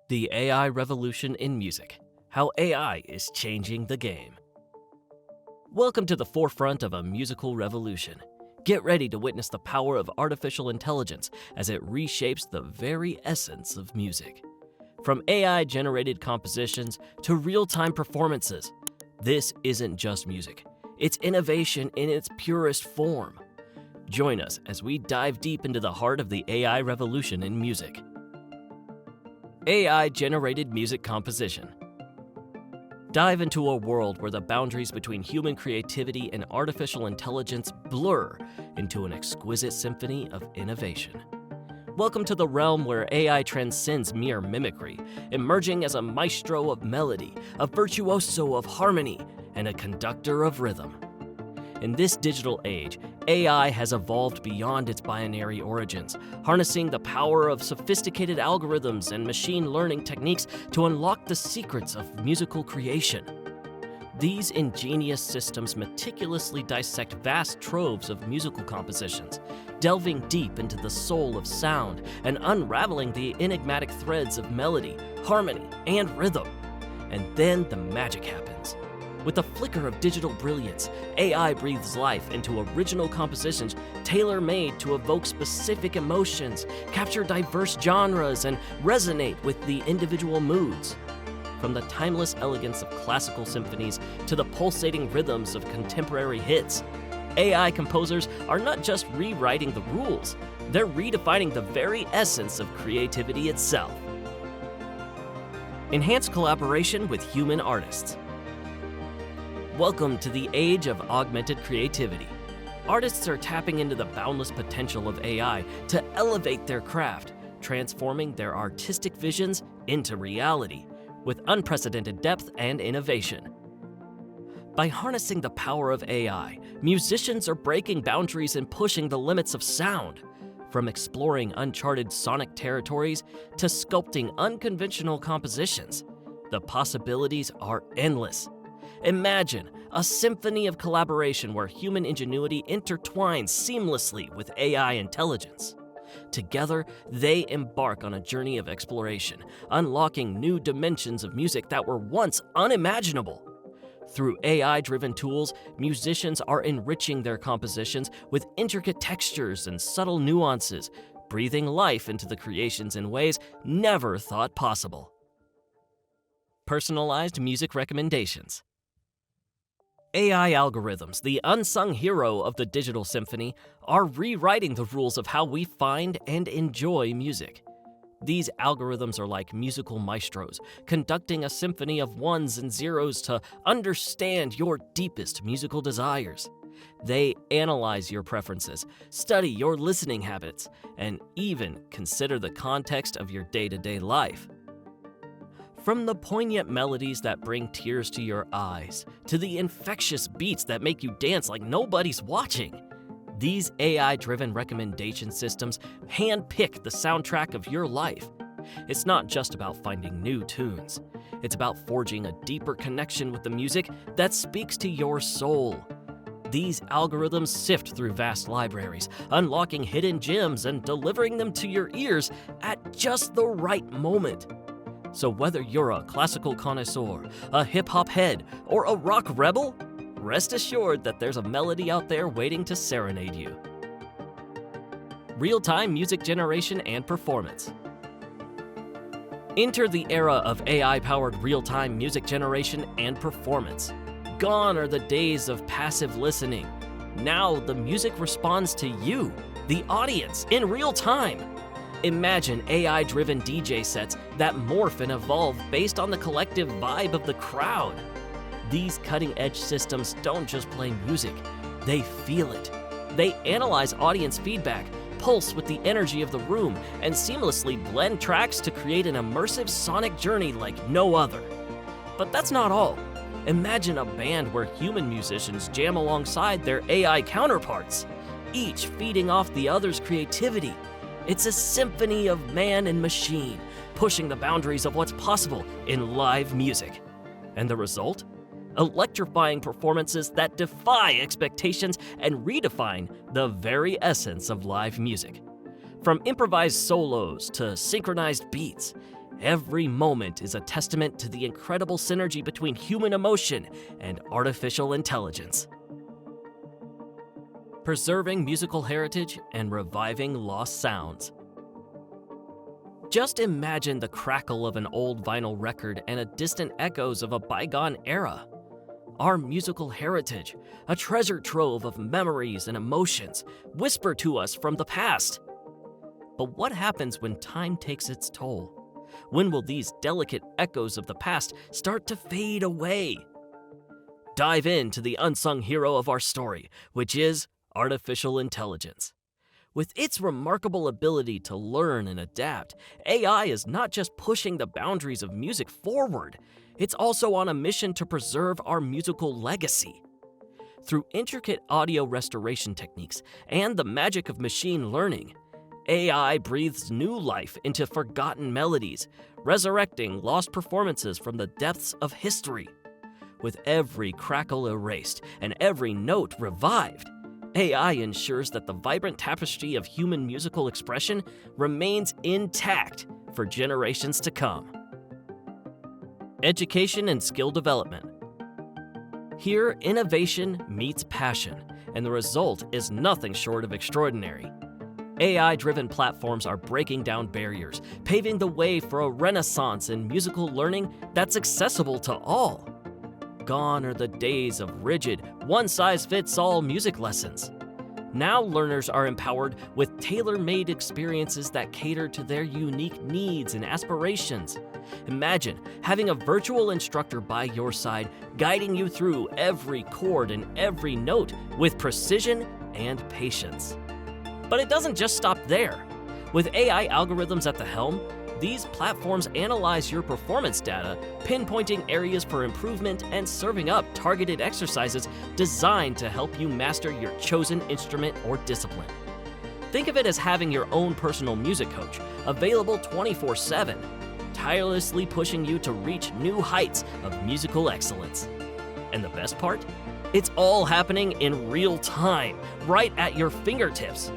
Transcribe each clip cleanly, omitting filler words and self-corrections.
The AI revolution in music. How AI is changing the game. Welcome to the forefront of a musical revolution. Get ready to witness the power of artificial intelligence as it reshapes the very essence of music. From AI-generated compositions to real-time performances, this isn't just music. It's innovation in its purest form. Join us as we dive deep into the heart of the AI revolution in music. AI-generated music composition. Dive into a world where the boundaries between human creativity and artificial intelligence blur into an exquisite symphony of innovation. Welcome to the realm where AI transcends mere mimicry, emerging as a maestro of melody, a virtuoso of harmony, and a conductor of rhythm. In this digital age, AI has evolved beyond its binary origins, harnessing the power of sophisticated algorithms and machine learning techniques to unlock the secrets of musical creation. These ingenious systems meticulously dissect vast troves of musical compositions, delving deep into the soul of sound and unraveling the enigmatic threads of melody, harmony, and rhythm. And then the magic happens. With a flicker of digital brilliance, AI breathes life into original compositions tailor-made to evoke specific emotions, capture diverse genres, and resonate with the individual moods. From the timeless elegance of classical symphonies to the pulsating rhythms of contemporary hits, AI composers are not just rewriting the rules, they're redefining the very essence of creativity itself. Enhance collaboration with human artists. Welcome to the age of augmented creativity. Artists are tapping into the boundless potential of AI to elevate their craft, transforming their artistic visions into reality with unprecedented depth and innovation. By harnessing the power of AI, musicians are breaking boundaries and pushing the limits of sound. From exploring uncharted sonic territories to sculpting unconventional compositions, the possibilities are endless. Imagine a symphony of collaboration where human ingenuity intertwines seamlessly with AI intelligence. Together, they embark on a journey of exploration, unlocking new dimensions of music that were once unimaginable. Through AI-driven tools, musicians are enriching their compositions with intricate textures and subtle nuances, breathing life into the creations in ways never thought possible. Personalized music recommendations. AI algorithms, the unsung hero of the digital symphony, are rewriting the rules of how we find and enjoy music. These algorithms are like musical maestros, conducting a symphony of ones and zeros to understand your deepest musical desires. They analyze your preferences, study your listening habits, and even consider the context of your day-to-day life. From the poignant melodies that bring tears to your eyes, to the infectious beats that make you dance like nobody's watching, these AI-driven recommendation systems handpick the soundtrack of your life. It's not just about finding new tunes. It's about forging a deeper connection with the music that speaks to your soul. These algorithms sift through vast libraries, unlocking hidden gems and delivering them to your ears at just the right moment. So whether you're a classical connoisseur, a hip-hop head, or a rock rebel, rest assured that there's a melody out there waiting to serenade you. Real-time music generation and performance. Enter the era of AI-powered real-time music generation and performance. Gone are the days of passive listening. Now the music responds to you, the audience, in real time. Imagine AI-driven DJ sets that morph and evolve based on the collective vibe of the crowd. These cutting-edge systems don't just play music, they feel it. They analyze audience feedback, pulse with the energy of the room, and seamlessly blend tracks to create an immersive sonic journey like no other. But that's not all. Imagine a band where human musicians jam alongside their AI counterparts, each feeding off the other's creativity. It's a symphony of man and machine, pushing the boundaries of what's possible in live music. And the result? Electrifying performances that defy expectations and redefine the very essence of live music. From improvised solos to synchronized beats, Every moment is a testament to the incredible synergy between human emotion and artificial intelligence. Preserving musical heritage and reviving lost sounds. Just imagine the crackle of an old vinyl record and the distant echoes of a bygone era. Our musical heritage, a treasure trove of memories and emotions, whisper to us from the past. But what happens when time takes its toll? When will these delicate echoes of the past start to fade away? Dive into the unsung hero of our story, which is artificial intelligence. With its remarkable ability to learn and adapt, AI is not just pushing the boundaries of music forward, it's also on a mission to preserve our musical legacy. Through intricate audio restoration techniques and the magic of machine learning, AI breathes new life into forgotten melodies, resurrecting lost performances from the depths of history. With every crackle erased and every note revived, AI ensures that the vibrant tapestry of human musical expression remains intact for generations to come. Education and skill development. Here, innovation meets passion, and the result is nothing short of extraordinary. AI-driven platforms are breaking down barriers, paving the way for a renaissance in musical learning that's accessible to all. Gone are the days of rigid, one-size-fits-all music lessons. Now learners are empowered with tailor-made experiences that cater to their unique needs and aspirations. Imagine having a virtual instructor by your side, guiding you through every chord and every note with precision and patience. But it doesn't just stop there. With AI algorithms at the helm, these platforms analyze your performance data, pinpointing areas for improvement and serving up targeted exercises designed to help you master your chosen instrument or discipline. Think of it as having your own personal music coach, available 24/7, tirelessly pushing you to reach new heights of musical excellence. And the best part? It's all happening in real time, right at your fingertips.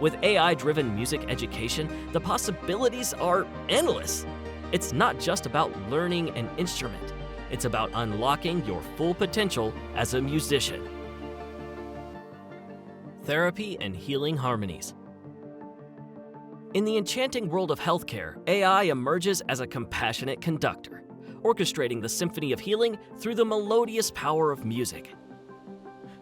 With AI-driven music education, the possibilities are endless. It's not just about learning an instrument. It's about unlocking your full potential as a musician. Therapy and healing harmonies. In the enchanting world of healthcare, AI emerges as a compassionate conductor, orchestrating the symphony of healing through the melodious power of music.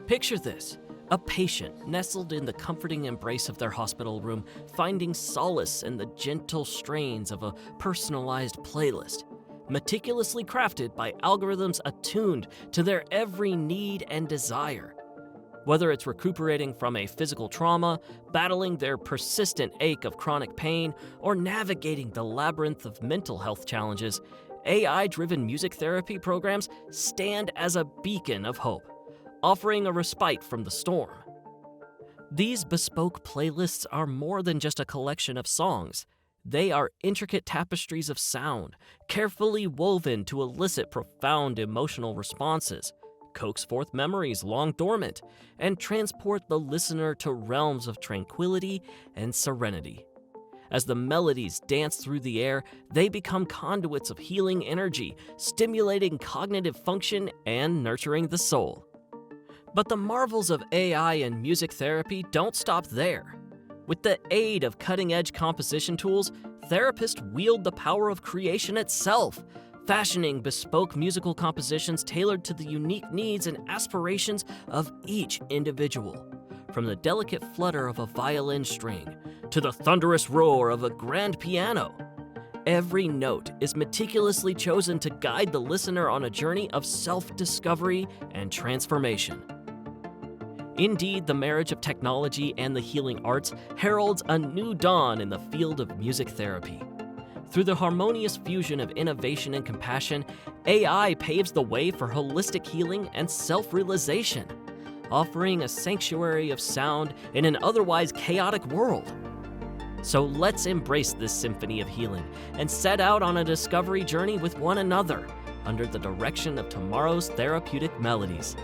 Picture this. A patient nestled in the comforting embrace of their hospital room, finding solace in the gentle strains of a personalized playlist, meticulously crafted by algorithms attuned to their every need and desire. Whether it's recuperating from a physical trauma, battling their persistent ache of chronic pain, or navigating the labyrinth of mental health challenges, AI-driven music therapy programs stand as a beacon of hope, offering a respite from the storm. These bespoke playlists are more than just a collection of songs. They are intricate tapestries of sound, carefully woven to elicit profound emotional responses, coax forth memories long dormant, and transport the listener to realms of tranquility and serenity. As the melodies dance through the air, they become conduits of healing energy, stimulating cognitive function and nurturing the soul. But the marvels of AI and music therapy don't stop there. With the aid of cutting-edge composition tools, therapists wield the power of creation itself, fashioning bespoke musical compositions tailored to the unique needs and aspirations of each individual. From the delicate flutter of a violin string to the thunderous roar of a grand piano, every note is meticulously chosen to guide the listener on a journey of self-discovery and transformation. Indeed, the marriage of technology and the healing arts heralds a new dawn in the field of music therapy. Through the harmonious fusion of innovation and compassion, AI paves the way for holistic healing and self-realization, offering a sanctuary of sound in an otherwise chaotic world. So let's embrace this symphony of healing and set out on a discovery journey with one another under the direction of tomorrow's therapeutic melodies.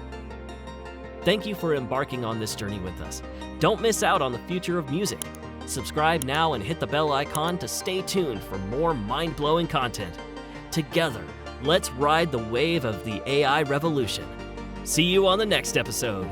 Thank you for embarking on this journey with us. Don't miss out on the future of music. Subscribe now and hit the bell icon to stay tuned for more mind-blowing content. Together, let's ride the wave of the AI revolution. See you on the next episode.